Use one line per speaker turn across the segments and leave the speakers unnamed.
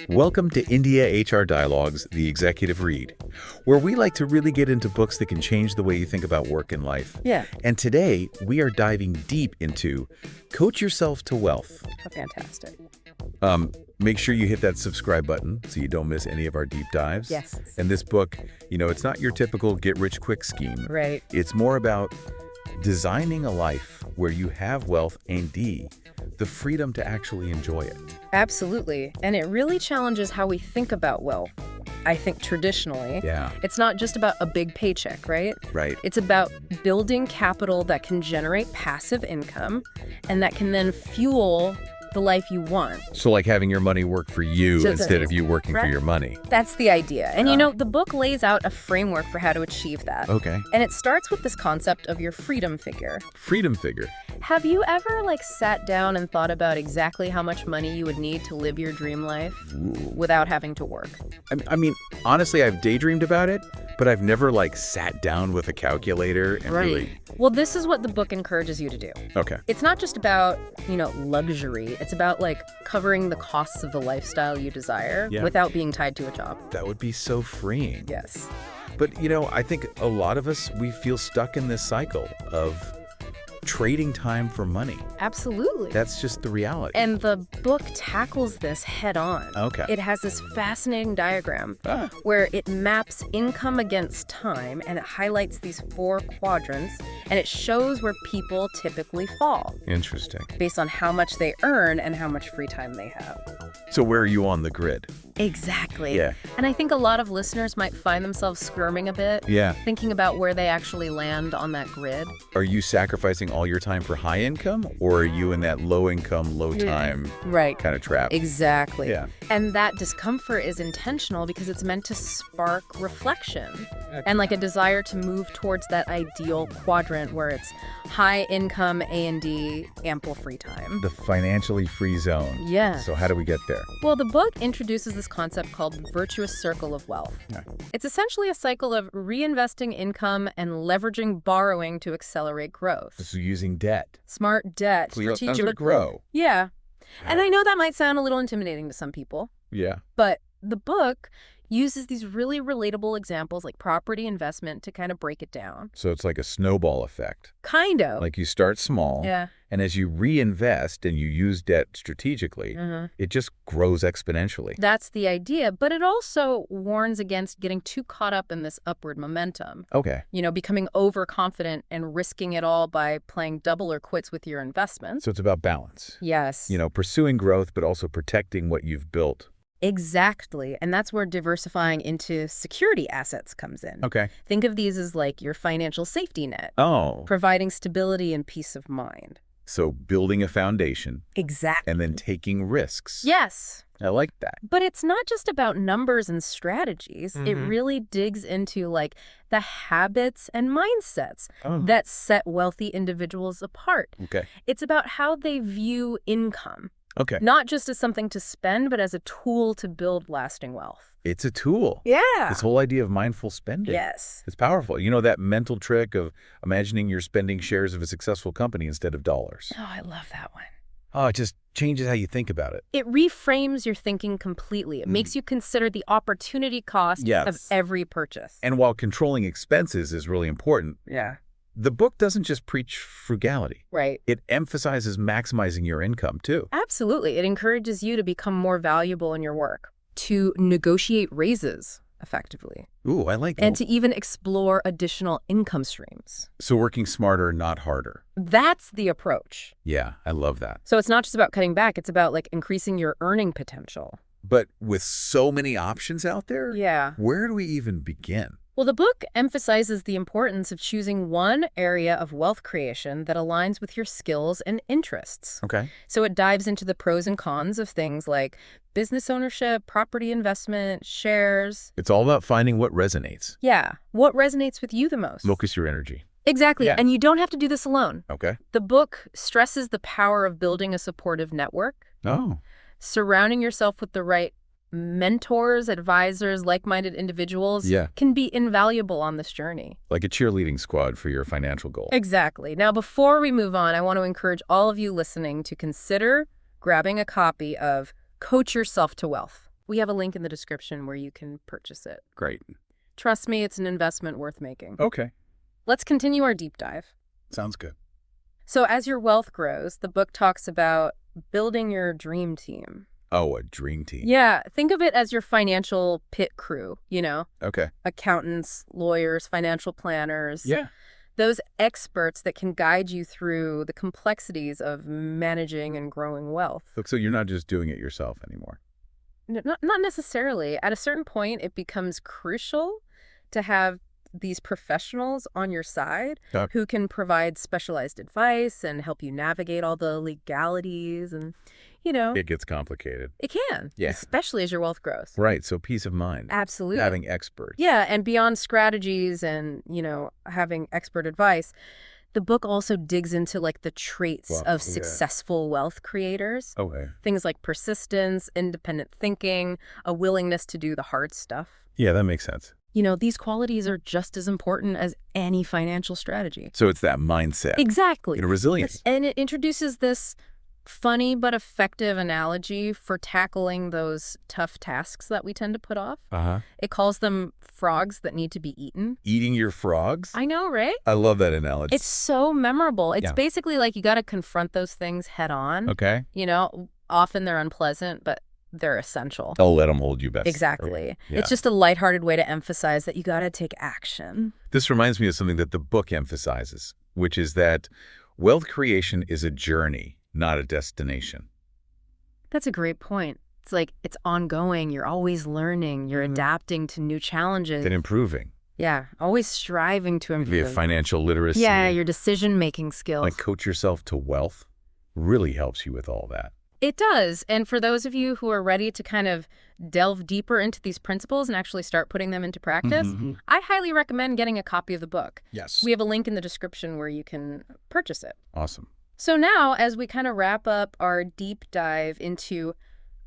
Welcome to India HR Dialogues, the Executive Read, where we like to really get into books that can change the way you think about work and life.
Yeah.
And today, we are diving deep into Coach Yourself to Wealth.
Oh, fantastic.
Make sure you hit that subscribe button so you don't miss any of our deep dives.
Yes.
And this book, it's not your typical get-rich-quick scheme.
Right.
It's more about designing a life where you have wealth and the freedom to actually enjoy it.
Absolutely. And it really challenges how we think about wealth. I think traditionally, it's not just about a big paycheck, right?
Right.
It's about building capital that can generate passive income and that can then fuel the life you want.
So like having your money work for you instead of you working for
Right.
your money.
That's the idea. And the book lays out a framework for how to achieve that.
Okay.
And it starts with this concept of your freedom figure.
Freedom figure.
Have you ever sat down and thought about exactly how much money you would need to live your dream life without having to work?
I mean, honestly, I've daydreamed about it, but I've never sat down with a calculator and really...
Well, this is what the book encourages you to do.
Okay.
It's not just about, luxury. It's about covering the costs of the lifestyle you desire without being tied to a job.
That would be so freeing.
Yes.
But, I think a lot of us, we feel stuck in this cycle of trading time for money.
Absolutely.
That's just the reality.
And the book tackles this head on.
Okay.
It has this fascinating diagram where it maps income against time and it highlights these 4 quadrants and it shows where people typically fall
Interesting.
based on how much they earn and how much free time they have.
So where are you on the grid?
Exactly.
Yeah.
And I think a lot of listeners might find themselves squirming a bit,
Yeah.
thinking about where they actually land on that grid.
Are you sacrificing all your time for high income, or are you in that low income, low time
Right.
kind of trap?
Exactly.
Yeah.
And that discomfort is intentional because it's meant to spark reflection and a desire to move towards that ideal quadrant where it's high income, A&D, ample free time.
The financially free zone.
Yeah.
So how do we get there?
Well, the book introduces this concept called the virtuous circle of wealth.
Yeah.
It's essentially a cycle of reinvesting income and leveraging borrowing to accelerate growth.
So using debt.
Smart debt,
So you're trying to
strategic
grow.
Yeah. And I know that might sound a little intimidating to some people,
Yeah.
but the book uses these really relatable examples like property investment to kind of break it down.
So it's like a snowball effect.
Kind of.
Like you start small,
Yeah.
and as you reinvest and you use debt strategically, it just grows exponentially.
That's the idea, but it also warns against getting too caught up in this upward momentum.
Okay.
Becoming overconfident and risking it all by playing double or quits with your investments.
So it's about balance.
Yes.
Pursuing growth, but also protecting what you've built.
Exactly. And that's where diversifying into security assets comes in.
Okay.
Think of these as your financial safety net,
Oh.
providing stability and peace of mind.
So building a foundation
Exactly.
and then taking risks.
Yes.
I like that.
But it's not just about numbers and strategies. It really digs into the habits and mindsets that set wealthy individuals apart.
Okay.
It's about how they view income,
Okay.
not just as something to spend, but as a tool to build lasting wealth.
It's a tool.
Yeah.
This whole idea of mindful spending.
Yes.
It's powerful. That mental trick of imagining you're spending shares of a successful company instead of dollars.
Oh, I love that one.
Oh, it just changes how you think about it.
It reframes your thinking completely. It makes you consider the opportunity cost of every purchase.
And while controlling expenses is really important, the book doesn't just preach frugality.
Right.
It emphasizes maximizing your income, too.
Absolutely. It encourages you to become more valuable in your work, to negotiate raises effectively,
Ooh, I like that.
and to even explore additional income streams.
So working smarter, not harder.
That's the approach.
Yeah, I love that.
So it's not just about cutting back. It's about increasing your earning potential.
But with so many options out there,
Yeah.
where do we even begin?
Well, the book emphasizes the importance of choosing one area of wealth creation that aligns with your skills and interests.
Okay.
So it dives into the pros and cons of things like business ownership, property investment, shares.
It's all about finding what resonates.
Yeah. What resonates with you the most?
Focus your energy.
Exactly.
Yeah.
And you don't have to do this alone.
Okay.
The book stresses the power of building a supportive network,
Oh.
surrounding yourself with the right mentors, advisors, like-minded individuals can be invaluable on this journey.
Like a cheerleading squad for your financial goal.
Exactly. Now, before we move on, I want to encourage all of you listening to consider grabbing a copy of Coach Yourself to Wealth. We have a link in the description where you can purchase it.
Great.
Trust me, it's an investment worth making.
Okay.
Let's continue our deep dive.
Sounds good.
So as your wealth grows, the book talks about building your dream team.
Oh, a dream team.
Yeah, think of it as your financial pit crew,
Okay.
accountants, lawyers, financial planners.
Yeah.
Those experts that can guide you through the complexities of managing and growing wealth.
Look, so you're not just doing it yourself anymore.
Not necessarily. At a certain point, it becomes crucial to have these professionals on your side who can provide specialized advice and help you navigate all the legalities and,
It gets complicated.
it can,
Yeah.
especially as your wealth grows.
Right, so peace of mind.
Absolutely.
Having experts.
Yeah, and beyond strategies and, having expert advice, the book also digs into like the traits of successful wealth creators.
Okay.
Things like persistence, independent thinking, a willingness to do the hard stuff.
Yeah, that makes sense.
These qualities are just as important as any financial strategy.
So it's that mindset.
Exactly.
Resilience.
And it introduces this funny but effective analogy for tackling those tough tasks that we tend to put off.
Uh-huh.
It calls them frogs that need to be eaten.
Eating your frogs?
I know, right?
I love that analogy.
It's so memorable. It's
Yeah.
basically like you got to confront those things head on.
Okay.
Often they're unpleasant, but they're essential.
I'll let them hold you best.
Exactly.
Yeah.
It's just a lighthearted way to emphasize that you got to take action.
This reminds me of something that the book emphasizes, which is that wealth creation is a journey, not a destination.
That's a great point. It's like it's ongoing. You're always learning. You're adapting to new challenges.
Then improving.
Yeah, always striving to improve.
Via financial literacy.
Yeah, your decision-making skills.
Like Coach Yourself to Wealth really helps you with all that.
It does. And for those of you who are ready to kind of delve deeper into these principles and actually start putting them into practice, I highly recommend getting a copy of the book.
Yes.
We have a link in the description where you can purchase it.
Awesome.
So now, as we kind of wrap up our deep dive into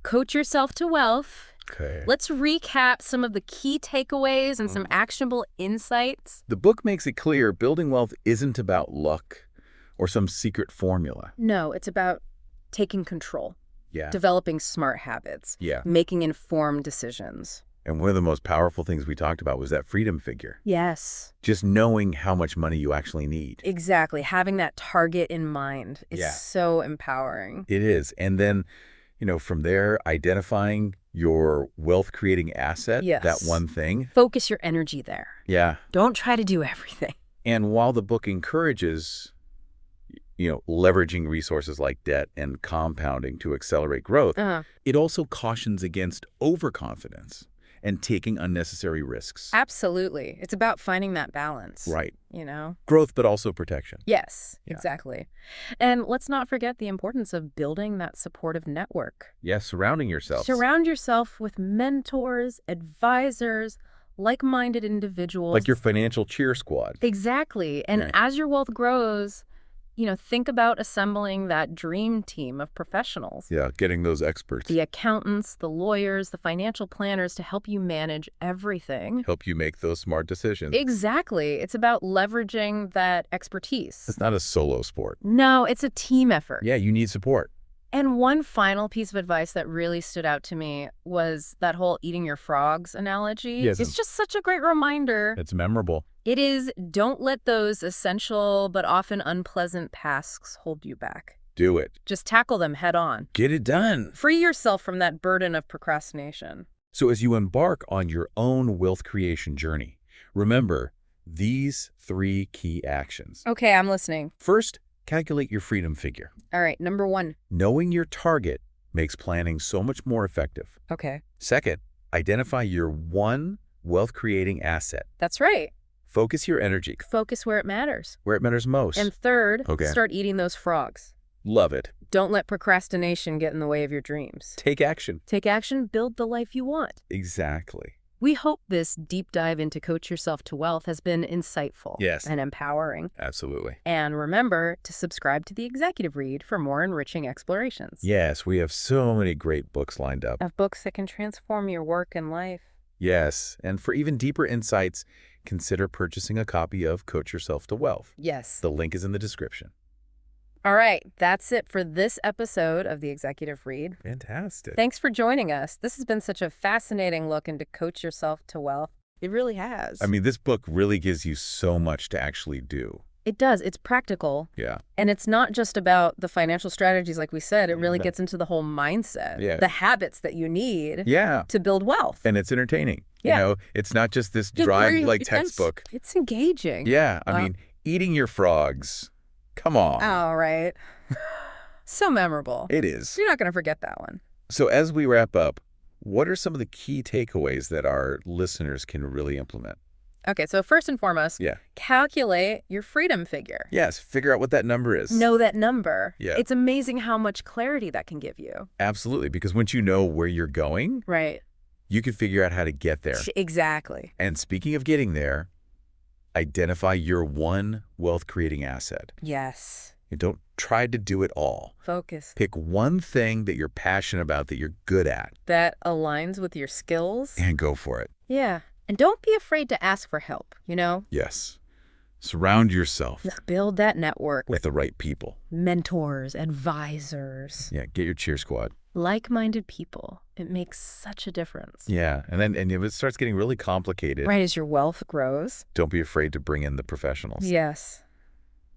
Coach Yourself to Wealth,
Okay.
let's recap some of the key takeaways and some actionable insights.
The book makes it clear building wealth isn't about luck or some secret formula.
No, it's about taking control,
Yeah.
developing smart habits,
Yeah.
making informed decisions.
And one of the most powerful things we talked about was that freedom figure.
Yes.
Just knowing how much money you actually need.
Exactly. Having that target in mind is so empowering.
It is. And then, from there, identifying your wealth-creating asset,
Yes.
that one thing.
Focus your energy there.
Yeah.
Don't try to do everything.
And while the book encourages, leveraging resources like debt and compounding to accelerate growth, it also cautions against overconfidence and taking unnecessary risks.
Absolutely. It's about finding that balance.
Right.
Growth,
but also protection.
Yes,
Yeah.
exactly. And let's not forget the importance of building that supportive network.
Yes, surrounding yourself.
Surround yourself with mentors, advisors, like-minded individuals.
Like your financial cheer squad.
Exactly. And
Right.
as your wealth grows, think about assembling that dream team of professionals.
Yeah, getting those experts.
The accountants, the lawyers, the financial planners to help you manage everything.
Help you make those smart decisions.
Exactly. It's about leveraging that expertise.
It's not a solo sport.
No, it's a team effort.
Yeah, you need support.
And one final piece of advice that really stood out to me was that whole eating your frogs analogy.
Yes.
It's just such a great reminder.
It's memorable.
It is, don't let those essential but often unpleasant tasks hold you back.
Do it.
Just tackle them head on.
Get it done.
Free yourself from that burden of procrastination.
So as you embark on your own wealth creation journey, remember these 3 key actions.
Okay, I'm listening.
First, calculate your freedom figure.
All right, number 1.
Knowing your target makes planning so much more effective.
Okay.
Second, identify your one wealth-creating asset.
That's right.
Focus your energy
Focus where it matters.
where it matters most.
And third,
Okay.
start eating those frogs.
Love it.
Don't let procrastination get in the way of your dreams.
Take action.
Take action, build the life you want.
Exactly.
We hope this deep dive into Coach Yourself to Wealth has been insightful
Yes.
and empowering.
Absolutely.
And remember to subscribe to the Executive Read for more enriching explorations
Yes, we have so many great books lined up.
of books that can transform your work and life.
Yes, and for even deeper insights, consider purchasing a copy of Coach Yourself to Wealth.
Yes.
The link is in the description.
All right, that's it for this episode of The Executive Read.
Fantastic.
Thanks for joining us. This has been such a fascinating look into Coach Yourself to Wealth. It really has.
I mean, this book really gives you so much to actually do.
It does. It's practical.
Yeah.
And it's not just about the financial strategies, like we said. It really gets into the whole mindset, the habits that you need to build wealth.
And it's entertaining.
Yeah.
You know, it's not just this dry, textbook.
It's engaging.
Yeah. I mean, eating your frogs. Come on.
All right. So memorable.
It is.
You're not going to forget that one.
So as we wrap up, what are some of the key takeaways that our listeners can really implement?
Okay, so first and foremost, calculate your freedom figure.
Yes, figure out what that number is.
Know that number.
Yeah.
It's amazing how much clarity that can give you.
Absolutely, because once you know where you're going, you can figure out how to get there.
Exactly.
And speaking of getting there, identify your one wealth-creating asset.
Yes.
You don't try to do it all.
Focus.
Pick one thing that you're passionate about, that you're good at.
That aligns with your skills.
And go for it.
Yeah. And don't be afraid to ask for help, you know?
Yes. Surround yourself.
Build that network.
With the right people.
Mentors, advisors.
Yeah, get your cheer squad.
Like-minded people. It makes such a difference.
Yeah, and if it starts getting really complicated.
Right, as your wealth grows.
Don't be afraid to bring in the professionals.
Yes.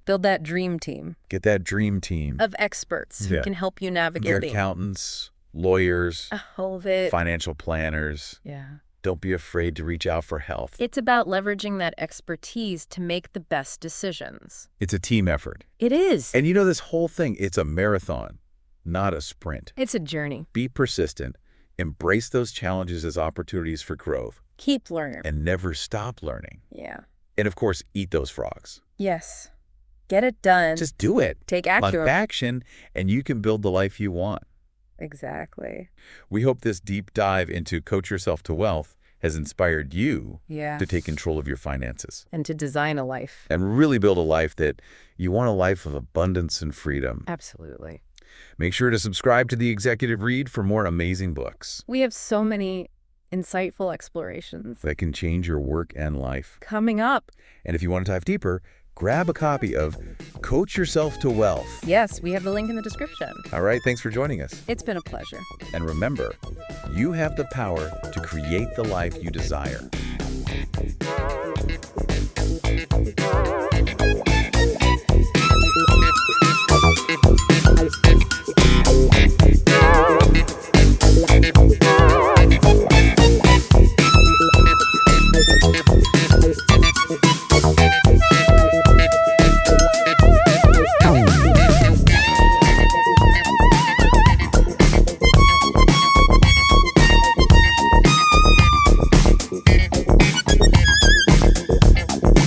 Build that dream team.
Get that dream team.
Of experts who can help you navigate.
Your accountants, lawyers,
all of it.
Financial planners.
Yeah.
Don't be afraid to reach out for help.
It's about leveraging that expertise to make the best decisions.
It's a team effort.
It is.
And you know, this whole thing, it's a marathon, not a sprint.
It's a journey.
Be persistent. Embrace those challenges as opportunities for growth.
Keep learning.
And never stop learning.
Yeah.
And of course, eat those frogs.
Yes. Get it done.
Just do it.
Take action.
Take action, and you can build the life you want.
Exactly.
We hope this deep dive into Coach Yourself to Wealth has inspired you to take control of your finances.
And to design a life.
And really build a life that you want, a life of abundance and freedom.
Absolutely.
Make sure to subscribe to The Executive Read for more amazing books.
We have so many insightful explorations
that can change your work and life.
Coming up.
And if you want to dive deeper, grab a copy of Coach Yourself to Wealth.
Yes, we have the link in the description.
All right, thanks for joining us.
It's been a pleasure.
And remember, you have the power to create the life you desire.